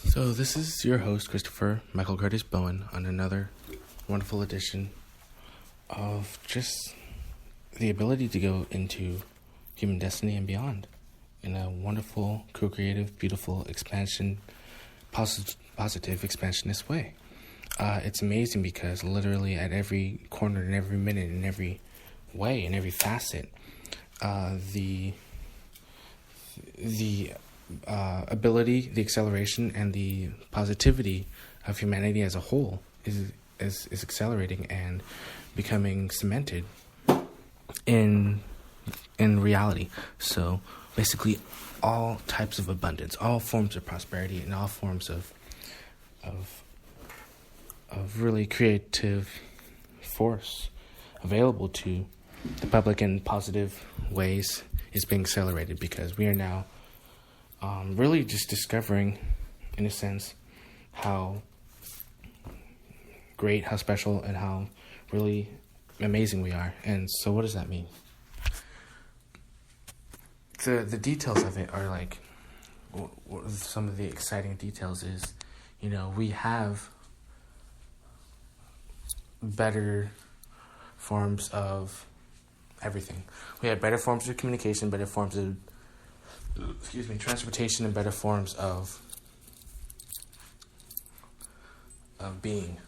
So this is your host, Christopher Michael Curtis Bowen, on another wonderful edition of just the ability to go into human destiny and beyond in a wonderful, co-creative, beautiful expansion, positive expansionist way. It's amazing because literally at every corner, in every minute, in every way, in every facet, the ability, the acceleration, and the positivity of humanity as a whole is accelerating and becoming cemented in reality. So basically, all types of abundance, all forms of prosperity, and all forms of really creative force available to the public in positive ways is being accelerated because we are now really just discovering, in a sense, how great, how special, and how really amazing we are. And so what does that mean? The details of it are like, some of the exciting details is, we have better forms of everything. We have better forms of communication, better forms of transportation, and better forms of being,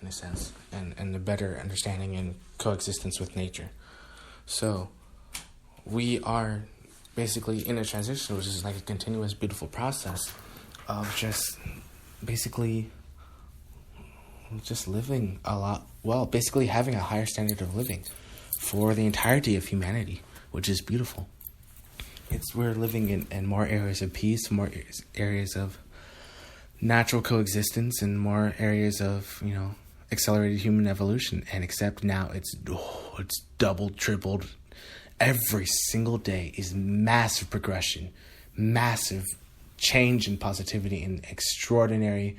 in a sense, and a better understanding and coexistence with nature. So we are basically in a transition, which is like a continuous, beautiful process of just basically just living basically having a higher standard of living for the entirety of humanity, which is beautiful. We're living in more areas of peace, more areas of natural coexistence, and more areas of, accelerated human evolution. And except now it's doubled, tripled. Every single day is massive progression, massive change in positivity, and extraordinary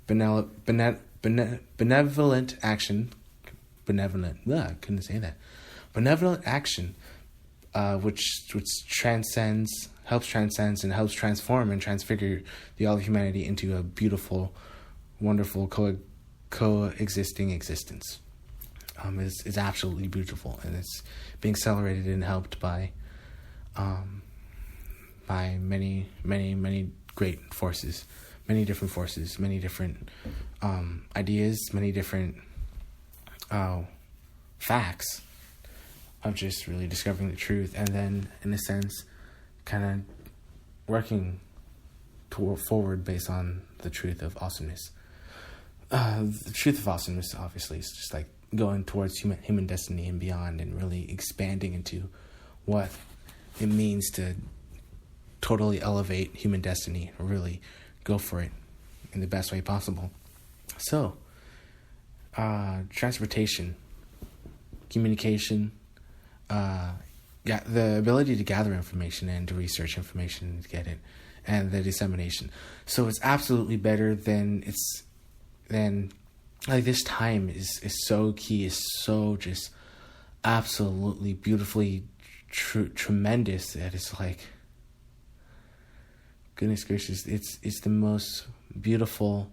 benevolent action. Benevolent action. Which helps transcend and helps transform and transfigure all of humanity into a beautiful, wonderful coexisting existence. Is absolutely beautiful, and it's being accelerated and helped by many, many, many great forces, many different forces, many different ideas, many different facts of just really discovering the truth, and then, in a sense, kind of working forward based on the truth of awesomeness. The truth of awesomeness, obviously, is just like going towards human destiny and beyond, and really expanding into what it means to totally elevate human destiny, or really go for it in the best way possible. So, transportation, communication, the ability to gather information and to research information and to get it, and the dissemination. So it's absolutely better than this time is so key, is so just absolutely beautifully tremendous that it's like, goodness gracious, it's the most beautiful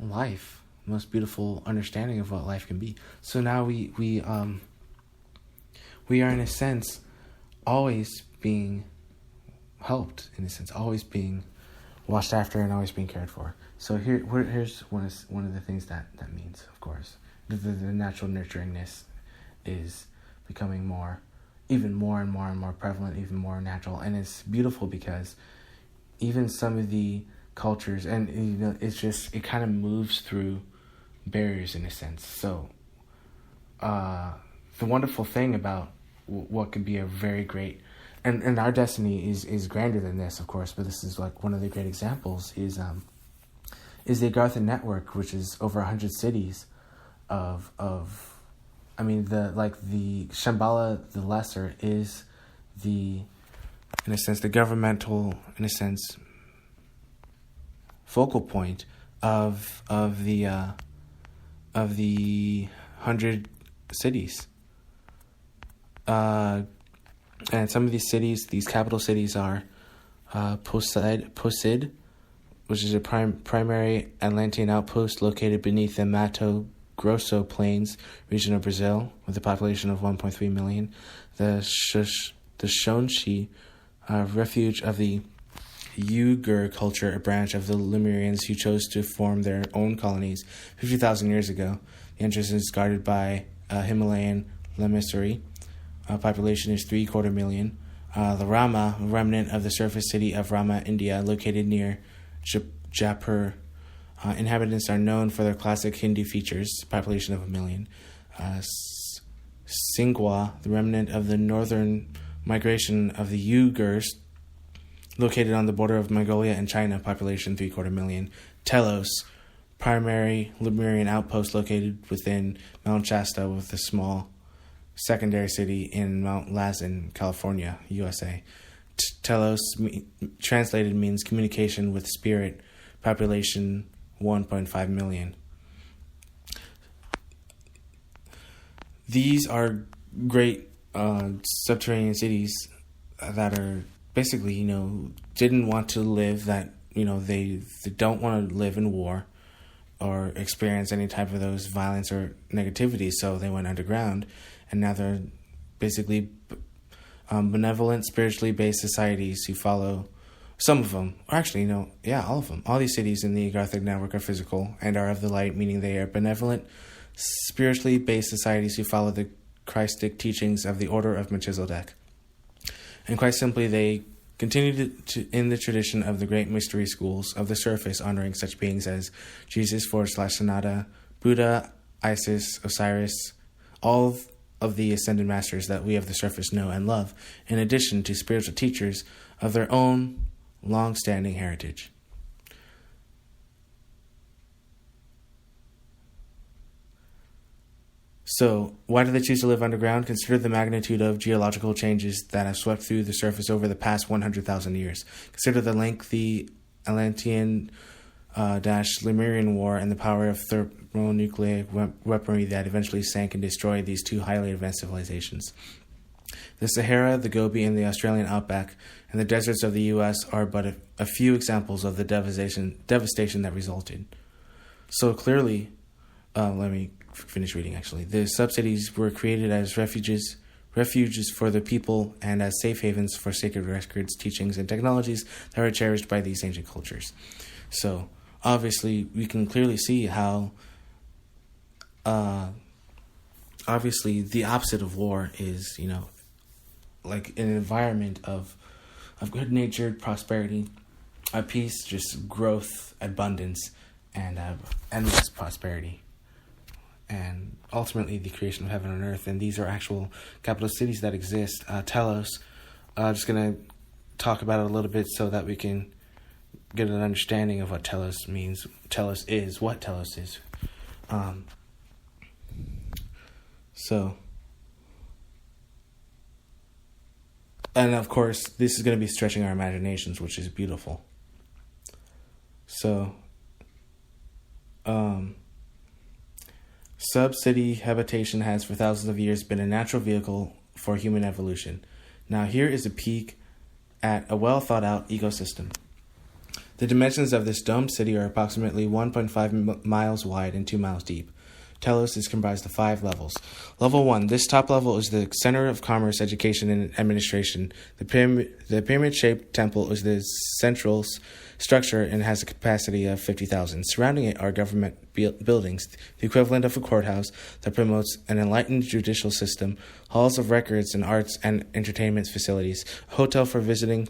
life, most beautiful understanding of what life can be. So now we are, in a sense, always being helped, in a sense, always being watched after, and always being cared for. So here's one of the things that means, of course. The natural nurturingness is becoming even more and more prevalent, even more natural. And it's beautiful because even some of the cultures, and it kind of moves through barriers, in a sense. So the wonderful thing about what could be a very great, and our destiny is grander than this, of course, but this is like one of the great examples is the Agartha network, which is over 100 cities the Shambhala the Lesser is the, in a sense, the governmental, in a sense, focal point of the 100 cities. And some of these cities, these capital cities, are Posid, which is a primary Atlantean outpost located beneath the Mato Grosso Plains region of Brazil, with a population of 1.3 million. The Shonshi, refuge of the Uyghur culture, a branch of the Lemurians who chose to form their own colonies 50,000 years ago. The entrance is guarded by a Himalayan lamasery. Population is 750,000. The Rama, a remnant of the surface city of Rama, India, located near Jaipur. Inhabitants are known for their classic Hindu features, population of 1 million. Singhua, the remnant of the northern migration of the Uyghurs, located on the border of Mongolia and China, population 750,000. Telos, primary Lemurian outpost located within Mount Shasta with a small secondary city in Mount Lassen, California, USA. Telos, translated, means communication with spirit, population 1.5 million. These are great subterranean cities that are basically, didn't want to live that, they don't want to live in war or experience any type of those violence or negativity, so they went underground, and now they're basically benevolent, spiritually based societies who follow. Some of them, or actually, all of them. All these cities in the Agarthic network are physical and are of the light, meaning they are benevolent, spiritually based societies who follow the Christic teachings of the Order of Melchizedek. And quite simply, they continue to in the tradition of the great mystery schools of the surface, honoring such beings as Jesus /Sanada, Buddha, Isis, Osiris, all of the ascended masters that we of the surface know and love, in addition to spiritual teachers of their own long-standing heritage. So, why do they choose to live underground? Consider the magnitude of geological changes that have swept through the surface over the past 100,000 years. Consider the lengthy Atlantean Lemurian War and the power of thermonuclear weaponry that eventually sank and destroyed these two highly advanced civilizations. The Sahara, the Gobi, and the Australian outback, and the deserts of the U.S. are but a few examples of the devastation that resulted. So clearly, let me finish reading actually. The subcities were created as refuges for the people and as safe havens for sacred records, teachings, and technologies that were cherished by these ancient cultures. So obviously, we can clearly see how obviously the opposite of war is, like an environment of good-natured prosperity, peace, just growth, abundance, and endless prosperity. And ultimately the creation of heaven and earth. And these are actual capital cities that exist. Telos, just going to talk about it a little bit so that we can get an understanding of what Telos means. What Telos is. And of course, this is going to be stretching our imaginations, which is beautiful. Sub-city habitation has for thousands of years been a natural vehicle for human evolution. Now here is a peek at a well-thought-out ecosystem. The dimensions of this domed city are approximately 1.5 miles wide and 2 miles deep. Telos is comprised of 5 levels. Level 1, this top level is the center of commerce, education, and administration. The pyramid-shaped temple is the central structure and has a capacity of 50,000. Surrounding it are government buildings, the equivalent of a courthouse that promotes an enlightened judicial system, halls of records and arts and entertainment facilities, a hotel for visiting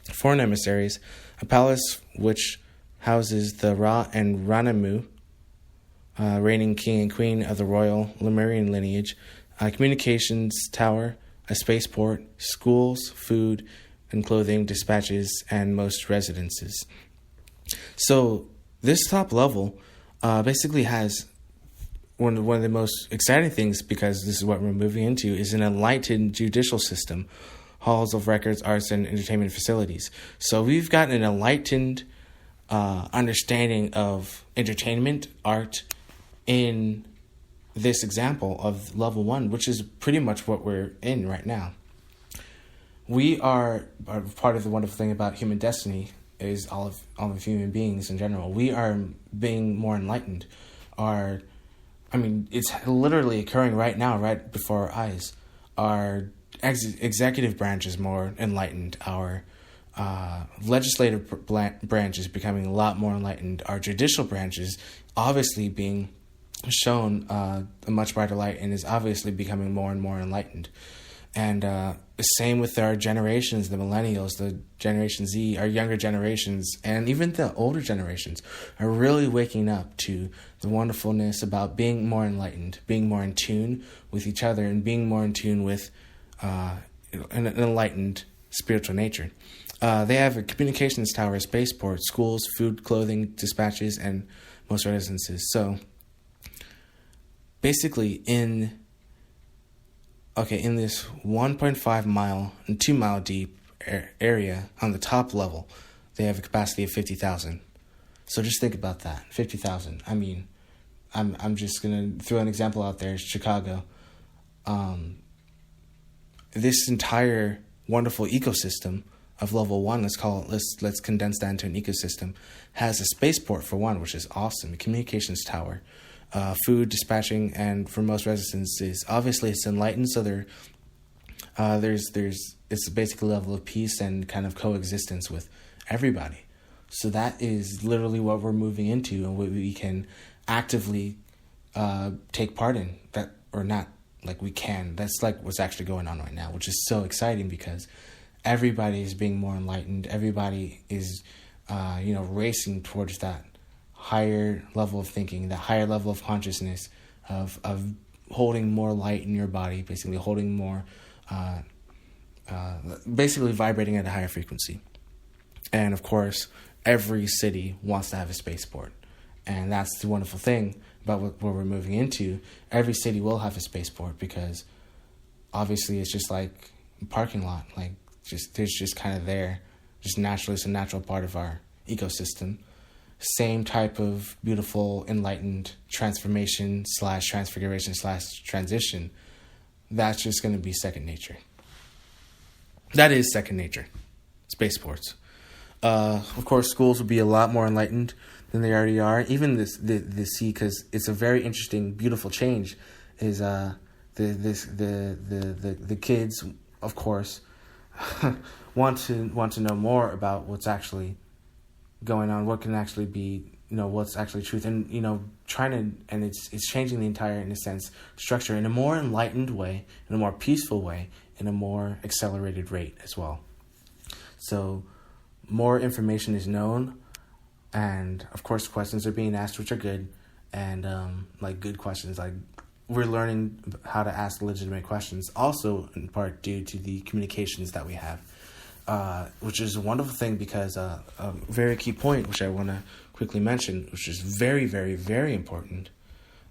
foreign emissaries, a palace which houses the Ra and Ranamu, reigning king and queen of the royal Lemurian lineage, a communications tower, a spaceport, schools, food and clothing, dispatches, and most residences. So this top level basically has one of the most exciting things, because this is what we're moving into, is an enlightened judicial system, halls of records, arts, and entertainment facilities. So we've got an enlightened understanding of entertainment, art, in this example of level 1, which is pretty much what we're in right now. We are part of the wonderful thing about human destiny is all of human beings in general. We are being more enlightened. It's literally occurring right now, right before our eyes. Our executive branch is more enlightened. Our legislative branch is becoming a lot more enlightened. Our judicial branch is obviously being shown a much brighter light and is obviously becoming more and more enlightened. And same with our generations, the millennials, the Generation Z, our younger generations, and even the older generations are really waking up to the wonderfulness about being more enlightened, being more in tune with each other, and being more in tune with an enlightened spiritual nature. They have a communications tower, spaceport, schools, food, clothing, dispatches, and most residences. So basically in this 1.5 mile and 2 mile deep area on the top level, they have a capacity of 50,000. So just think about that, 50,000. I mean, I'm just gonna throw an example out there. Chicago. This entire wonderful ecosystem of level 1, let's condense that into an ecosystem, has a spaceport for one, which is awesome. A communications tower. Food dispatching, and for most residences, obviously it's enlightened, so it's a basic level of peace and kind of coexistence with everybody. So that is literally what we're moving into, and what we can actively take part in. That, or not, like we can. That's like what's actually going on right now, which is so exciting because everybody is being more enlightened. Everybody is, racing towards that higher level of thinking, the higher level of consciousness, of holding more light in your body, basically holding more, basically vibrating at a higher frequency. And of course, every city wants to have a spaceport. And that's the wonderful thing about what we're moving into. Every city will have a spaceport because obviously it's just like a parking lot. Like there's just kind of there, just naturally, it's a natural part of our ecosystem. Same type of beautiful, enlightened transformation / transfiguration / transition. That's just going to be second nature. That is second nature. Spaceports. Of course, schools will be a lot more enlightened than they already are. Even the sea, because it's a very interesting, beautiful change. Is the kids, of course, want to know more about what's actually going on, what can actually be, what's actually truth, and it's changing the entire, in a sense, structure in a more enlightened way, in a more peaceful way, in a more accelerated rate as well. So more information is known, and of course questions are being asked, which are good, and good questions, like we're learning how to ask legitimate questions, also in part due to the communications that we have. Which is a wonderful thing because a very key point, which I want to quickly mention, which is very, very, very important,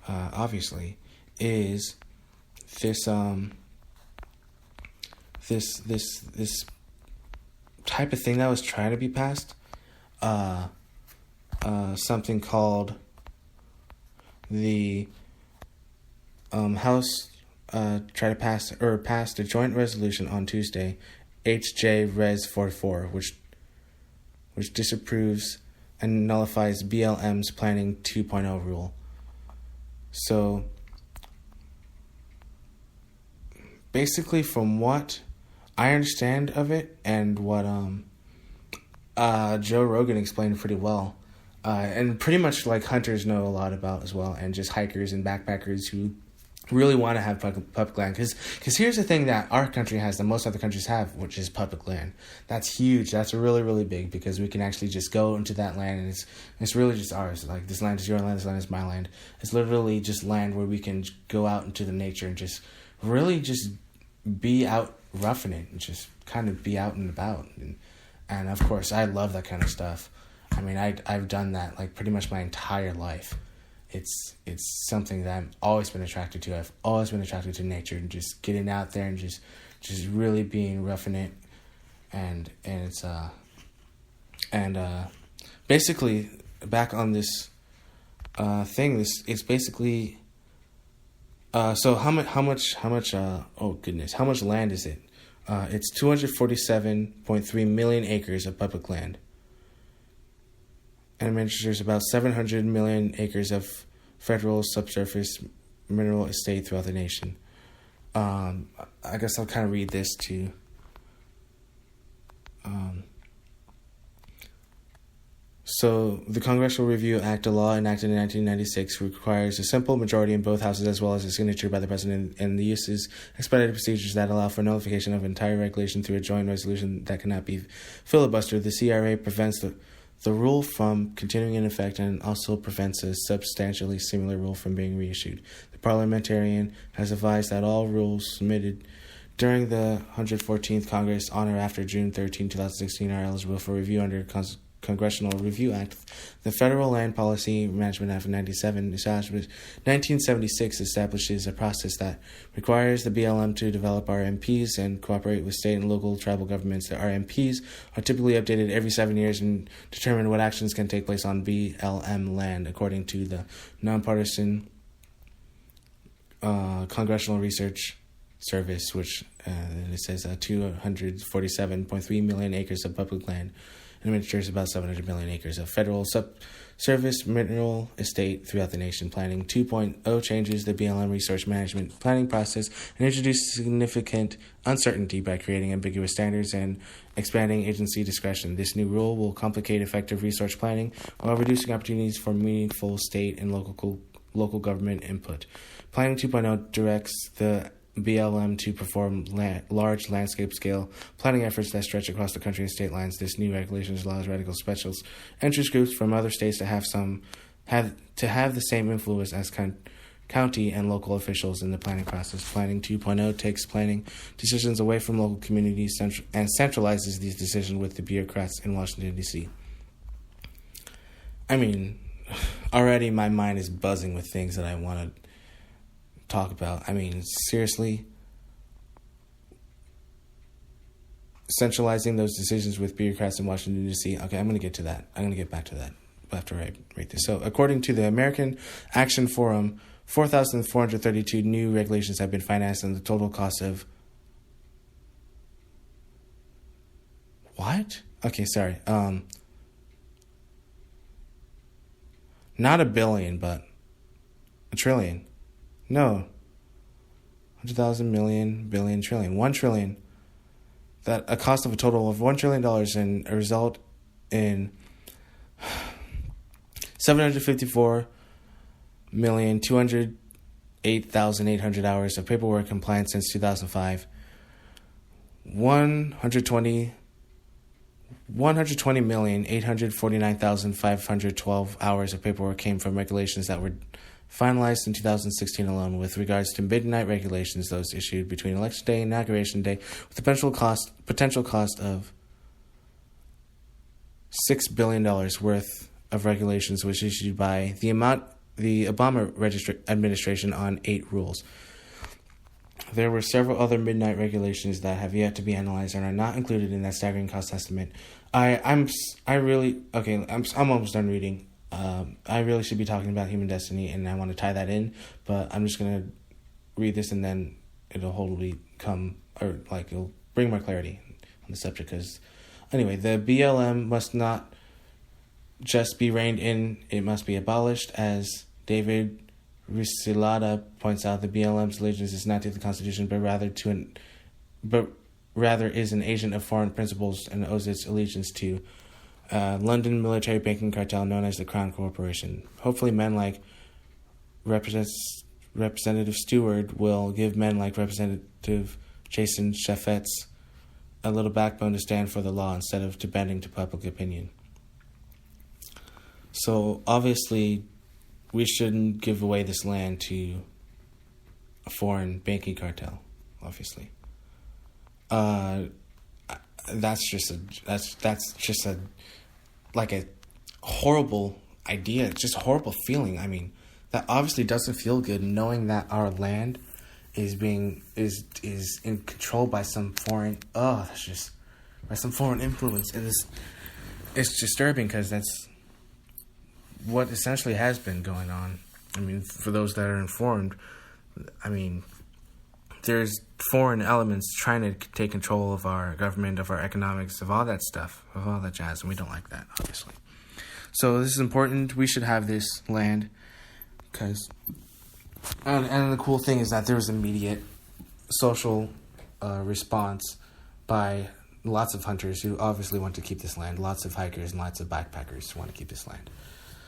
obviously, is this type of thing that was trying to be passed, something called the House tried to pass a joint resolution on Tuesday, HJ Res 44, which disapproves and nullifies BLM's Planning 2.0 rule. So basically, from what I understand of it, and what Joe Rogan explained pretty well, and pretty much like hunters know a lot about as well, and just hikers and backpackers who really want to have public land, because here's the thing that our country has that most other countries have, which is public land. That's huge. That's really, really big, because we can actually just go into that land, and it's really just ours. Like, this land is your land, this land is my land. It's literally just land where we can go out into the nature and just really just be out roughing it, and just kind of be out and about. And of course, I love that kind of stuff. I mean, I've done that like pretty much my entire life. It's something that I've always been attracted to. I've always been attracted to nature, and just getting out there and just really being roughing it, and it's basically back on this thing. It's basically so how much land is it? It's 247.3 million acres of public land. and administers about 700 million acres of federal subsurface mineral estate throughout the nation. I guess I'll kind of read this to. So, the Congressional Review Act, a law enacted in 1996, requires a simple majority in both houses as well as a signature by the president, and the uses expedited procedures that allow for nullification of entire regulation through a joint resolution that cannot be filibustered. The CRA prevents the rule from continuing in effect and also prevents a substantially similar rule from being reissued. The parliamentarian has advised that all rules submitted during the 114th Congress on or after June 13, 2016 are eligible for review under Congressional Review Act. The Federal Land Policy Management Act of 1976 establishes a process that requires the BLM to develop RMPs and cooperate with state and local tribal governments. The RMPs are typically updated every 7 years and determine what actions can take place on BLM land, according to the nonpartisan Congressional Research Service, which it says 247.3 million acres of public land and administers about 700 million acres of federal subsurface mineral estate throughout the nation. Planning 2.0 changes the BLM resource management planning process and introduces significant uncertainty by creating ambiguous standards and expanding agency discretion. This new rule will complicate effective resource planning while reducing opportunities for meaningful state and local government input. Planning 2.0 directs the BLM to perform large landscape-scale planning efforts that stretch across the country and state lines. This new regulation allows radical special interest groups from other states to have the same influence as county and local officials in the planning process. Planning 2.0 takes planning decisions away from local communities and centralizes these decisions with the bureaucrats in Washington, D.C. I mean, already my mind is buzzing with things that I want to talk about. I mean, seriously, centralizing those decisions with bureaucrats in Washington, D.C. Okay, I'm going to get to that. I'm going to get back to that after I rate this. So, according to the American Action Forum, 4,432 new regulations have been financed, and the total cost of what? Okay, sorry. Not $1 billion, but $1 trillion. No. 100,000 million, billion, trillion. 1 trillion. That a cost of a total of $1 trillion and a result in 754,208,800 hours of paperwork compliance since 2005. 120,849,512 hours of paperwork came from regulations that were finalized in 2016 alone. With regards to midnight regulations, those issued between Election Day and Inauguration Day, with the potential cost of $6 billion worth of regulations, was issued by the Obama administration on 8 rules. There were several other midnight regulations that have yet to be analyzed and are not included in that staggering cost estimate. I'm almost done reading. I really should be talking about human destiny, and I want to tie that in, but I'm just going to read this, and then it'll bring more clarity on the subject. Because anyway, the BLM must not just be reined in; it must be abolished. As David Rusilada points out, the BLM's allegiance is not to the Constitution, but rather is an agent of foreign principles and owes its allegiance to London military banking cartel known as the Crown Corporation. Hopefully men like Representative Stewart will give men like Representative Jason Chaffetz a little backbone to stand for the law instead of to bending to public opinion. So obviously we shouldn't give away this land to a foreign banking cartel, obviously. That's just a horrible idea, just a horrible feeling. I mean, that obviously doesn't feel good, knowing that our land is in control by some foreign by some foreign influence, and it's disturbing because that's what essentially has been going on. I mean, for those that are informed, I mean, there's foreign elements trying to take control of our government, of our economics, of all that stuff, of all that jazz, and we don't like that, obviously. So this is important. We should have this land, because and the cool thing is that there was immediate social response by lots of hunters who obviously want to keep this land, lots of hikers and lots of backpackers who want to keep this land.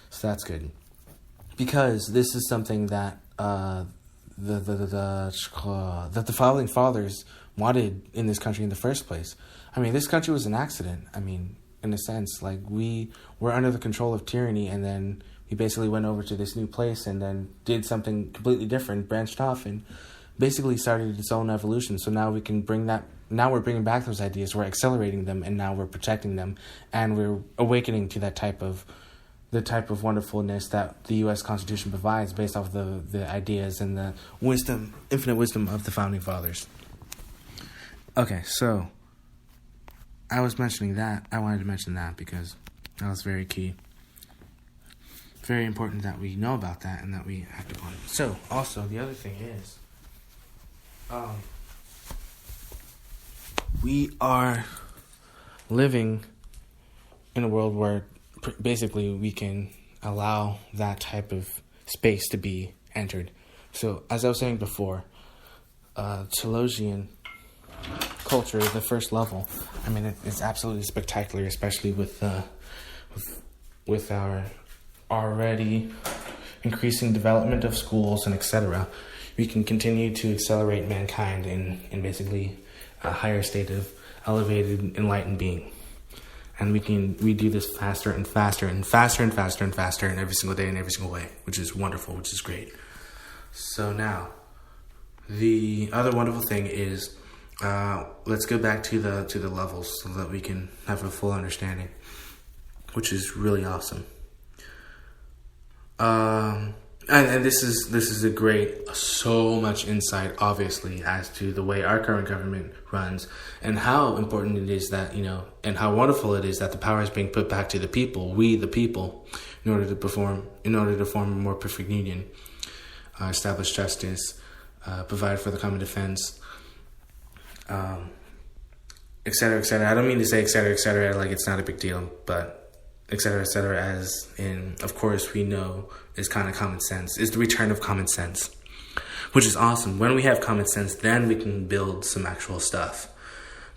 So that's good, because this is something that that the founding fathers wanted in this country in the first place. I mean, this country was an accident. I mean, in a sense, like, we were under the control of tyranny, and then we basically went over to this new place and then did something completely different, branched off, and basically started its own evolution. So now we can bring that. Now we're bringing back those ideas. We're accelerating them, and now we're protecting them, and we're awakening to the type of wonderfulness that the U.S. Constitution provides, based off the ideas and the wisdom, infinite wisdom of the founding fathers. Okay, so I was mentioning that. I wanted to mention that because that was very key. Very important that we know about that and that we act upon it. So, also, the other thing is, we are living in a world where basically we can allow that type of space to be entered. So, as I was saying before, Chalosian culture, the first level, I mean, it's absolutely spectacular, especially with our already increasing development of schools and etc. We can continue to accelerate mankind in basically a higher state of elevated, enlightened being. And we do this faster and faster and faster and faster and faster, and every single day in every single way, which is wonderful, which is great. So now, the other wonderful thing is, let's go back to the levels so that we can have a full understanding, which is really awesome. And this is a great, so much insight, obviously, as to the way our current government runs, and how important it is that, and how wonderful it is that the power is being put back to the people, we the people, in order to form a more perfect union, establish justice, provide for the common defense, et cetera, et cetera. I don't mean to say et cetera, like it's not a big deal, but et cetera, as in, of course, we know is kind of common sense, is the return of common sense, which is awesome. When we have common sense, then we can build some actual stuff.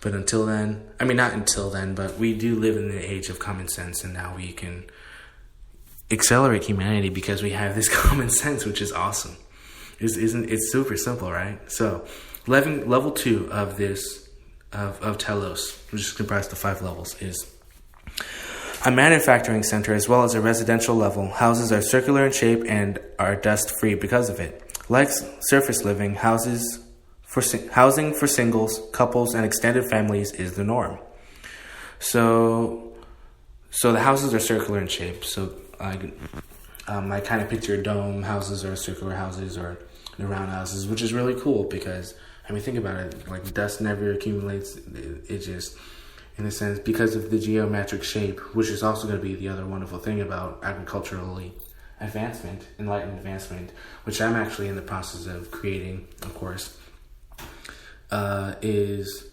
But until then, I mean, not until then, but we do live in the age of common sense, and now we can accelerate humanity because we have this common sense, which is awesome. It's super simple, right? So, level 2 of this, of Telos, which is comprised of 5 levels, is a manufacturing center as well as a residential level. Houses are circular in shape and are dust-free because of it. Like surface living, housing for singles, couples, and extended families is the norm. So the houses are circular in shape. So I kind of picture dome houses or circular houses or round houses, which is really cool because, I mean, think about it. Like, dust never accumulates. It just, in a sense, because of the geometric shape, which is also going to be the other wonderful thing about enlightened advancement, which I'm actually in the process of creating, of course, is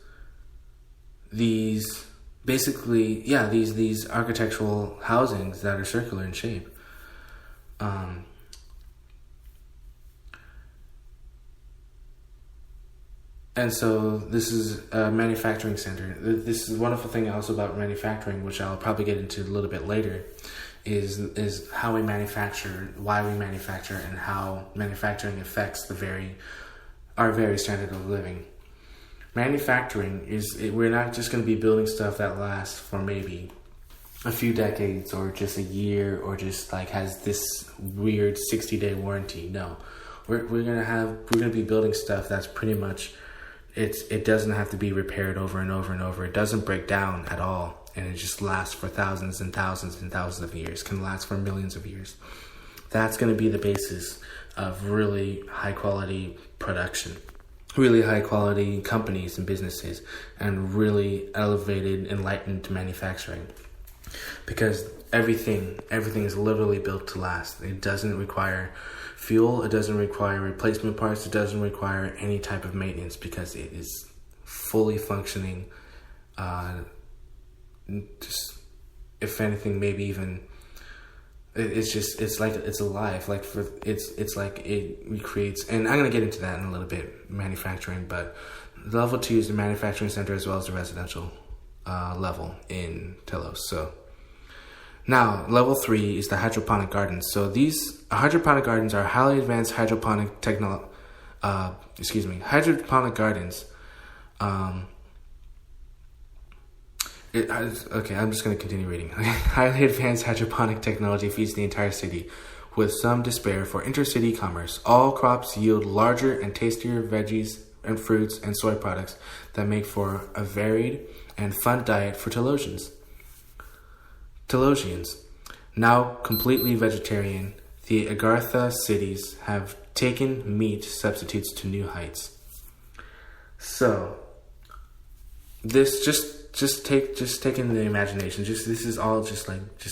these basically, these architectural housings that are circular in shape. And so this is a manufacturing center. This is a wonderful thing also about manufacturing, which I'll probably get into a little bit later, is how we manufacture, why we manufacture, and how manufacturing affects our very standard of living. Manufacturing we're not just going to be building stuff that lasts for maybe a few decades or just a year or just like has this weird 60-day warranty. No, we're gonna be building stuff that's pretty much, it doesn't have to be repaired over and over and over. It doesn't break down at all, and it just lasts for thousands and thousands and thousands of years. Can last for millions of years. That's going to be the basis of really high quality production, really high quality companies and businesses, and really elevated, enlightened manufacturing. Because everything is literally built to last. It doesn't require fuel, it doesn't require replacement parts, it doesn't require any type of maintenance because it is fully functioning. Just, if anything, maybe even it's like it's alive. Like it's like it recreates, and I'm gonna get into that in a little bit, manufacturing. But level 2 is the manufacturing center as well as the residential level in Telos. So now level 3 is the hydroponic gardens. So these hydroponic gardens are highly advanced hydroponic hydroponic gardens. Okay, I'm just going to continue reading. Highly advanced hydroponic technology feeds the entire city, with some despair for intercity commerce. All crops yield larger and tastier veggies and fruits and soy products that make for a varied and fun diet for Telosians. Now completely vegetarian, the Agartha cities have taken meat substitutes to new heights. So, this just take in the imagination. This is all just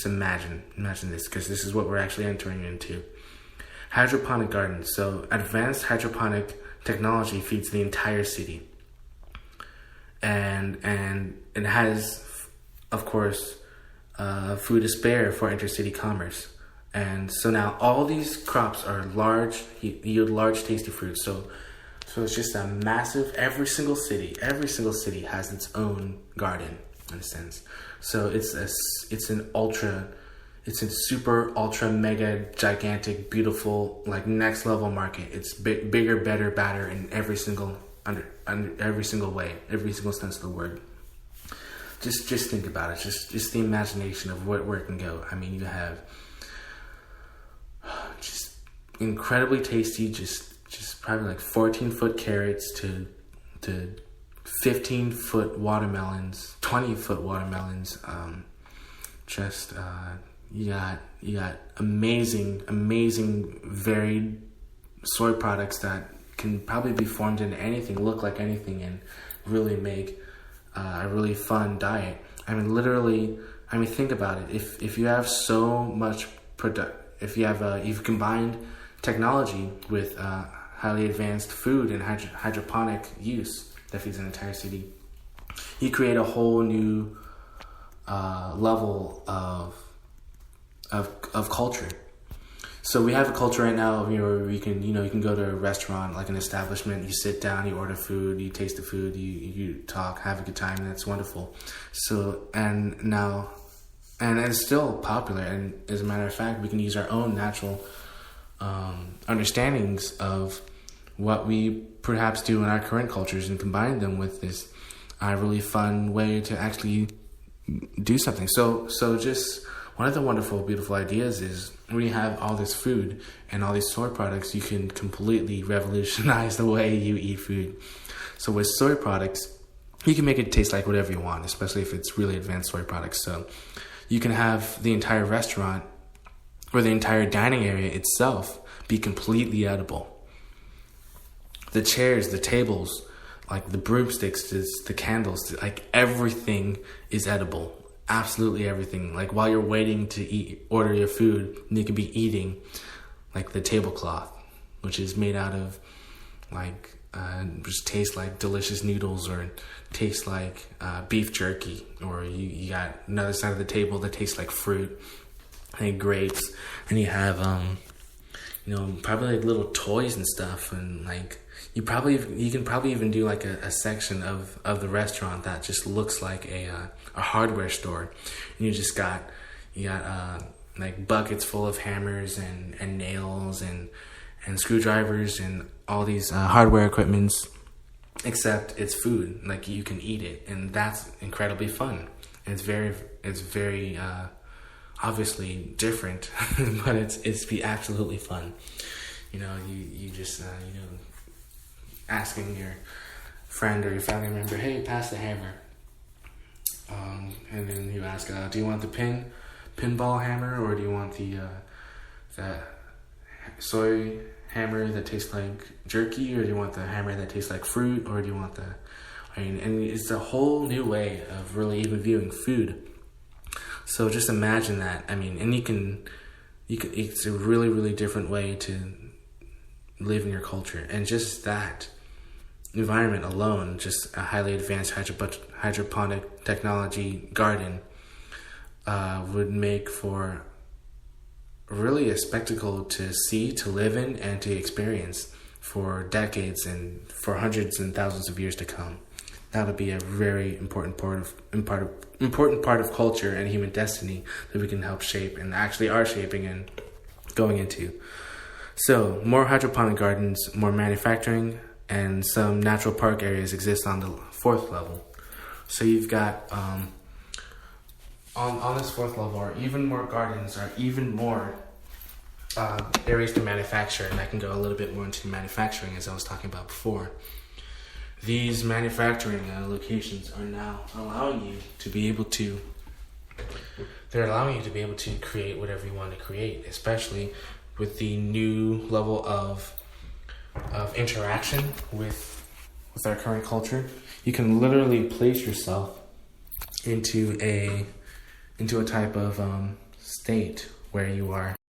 imagine this, because this is what we're actually entering into. Hydroponic gardens. So advanced hydroponic technology feeds the entire city, and it has, of course, food to spare for intercity commerce. And so now all these crops are large, yield large, tasty fruits. So it's just a massive. Every single city has its own garden, in a sense. So it's a super ultra mega gigantic beautiful, like, next level market. It's bigger, better, badder in every single under every single way, every single sense of the word. Just think about it. Just the imagination of where it can go. I mean, you have just incredibly tasty, just probably like 14-foot carrots to 15-foot watermelons, 20-foot watermelons. You got amazing varied soy products that can probably be formed into anything, look like anything, and really make a really fun diet. I mean, literally. I mean, think about it. If you have so much if you've combined technology with highly advanced food and hydroponic use that feeds an entire city, you create a whole new level of culture. So we have a culture right now, where you can go to a restaurant, like an establishment, you sit down, you order food, you taste the food, you talk, have a good time, and that's wonderful. So, and it's still popular, and as a matter of fact, we can use our own natural understandings of what we perhaps do in our current cultures and combine them with this really fun way to actually do something. So just one of the wonderful, beautiful ideas is, when you have all this food and all these soy products, you can completely revolutionize the way you eat food. So with soy products, you can make it taste like whatever you want, especially if it's really advanced soy products. So you can have the entire restaurant or the entire dining area itself be completely edible. The chairs, the tables, like the broomsticks, the candles, like everything is edible. Absolutely everything. Like, while you're waiting to order your food, you can be eating, like, the tablecloth, which is made out of, like, just tastes like delicious noodles, or tastes like beef jerky, or you got another side of the table that tastes like fruit and grapes, and you have probably like little toys and stuff, and like you can probably even do like a section of the restaurant that just looks like a hardware store, and you got like buckets full of hammers and nails and screwdrivers and all these hardware equipments, except it's food. Like, you can eat it, and that's incredibly fun. And it's very obviously different, but it's be absolutely fun. You just asking your friend or your family member, hey, pass the hammer, and then you ask, do you want the pinball hammer, or do you want the soy hammer that tastes like jerky, or do you want the hammer that tastes like fruit, or do you want and it's a whole new way of really even viewing food. So just imagine that. I mean, and you can it's a really, really different way to live in your culture. And just that environment alone, just a highly advanced hydroponic technology garden, would make for really a spectacle to see, to live in, and to experience for decades and for hundreds and thousands of years to come. That'll be a very important part of culture and human destiny that we can help shape and actually are shaping and going into. So, more hydroponic gardens, more manufacturing, and some natural park areas exist on the 4th level. So you've got on this 4th level are even more gardens, or even more areas to manufacture, and I can go a little bit more into manufacturing as I was talking about before. These manufacturing locations are now allowing you to be able to create whatever you want to create, especially with the new level of interaction with our current culture. You can literally place yourself into a type of state where you are